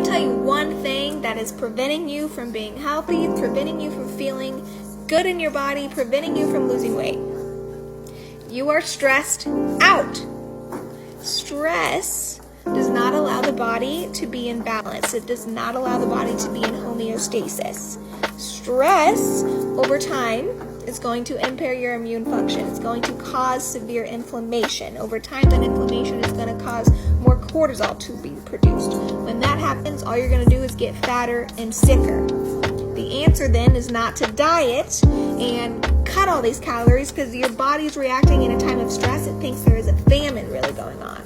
tell you one thing that is preventing you from being healthy, preventing you from feeling good in your body, preventing you from losing weight. You are stressed out. Stress does not allow the body to be in balance. It does not allow the body to be in homeostasis. Stress over time is going to impair your immune function. It's going to cause severe inflammation. Over time, that inflammation is going to cause more cortisol to be produced. When that happens, all you're going to do is get fatter and sicker. The answer then is not to diet and cut all these calories, because your body's reacting in a time of stress. It thinks there is a famine really going on.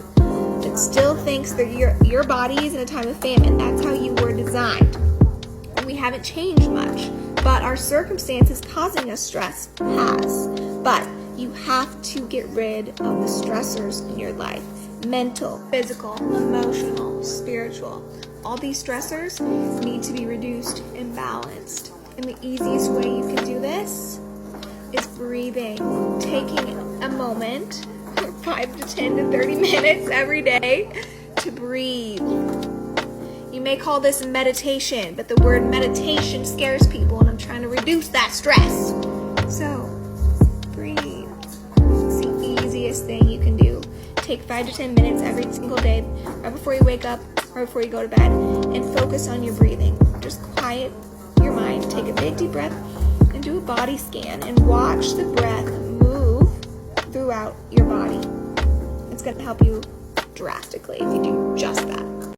It still thinks that your body is in a time of famine. That's how you were designed. And we haven't changed much, but our circumstances causing us stress has. But you have to get rid of the stressors in your life. Mental, physical, emotional, spiritual. All these stressors need to be reduced and balanced. And the easiest way you can do this is breathing. Taking a moment, 5 to 10 to 30 minutes every day to breathe. You may call this meditation, but the word meditation scares people, and I'm trying to reduce that stress. So, breathe. It's the easiest thing you can do. Take 5 to 10 minutes every single day, right before you wake up, or before you go to bed, and focus on your breathing. Just quiet your mind, take a big deep breath, and do a body scan, and watch the breath move throughout your body. It's going to help you drastically if you do just that.